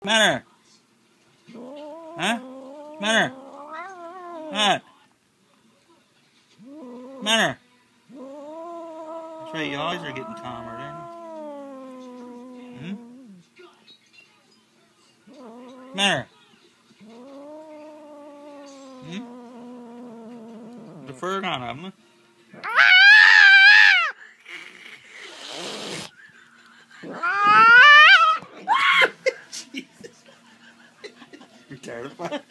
Matter. Huh? Matter. What? Matter. That's right, your eyes are getting calmer, then. Matter. The fur on them. You're terrified.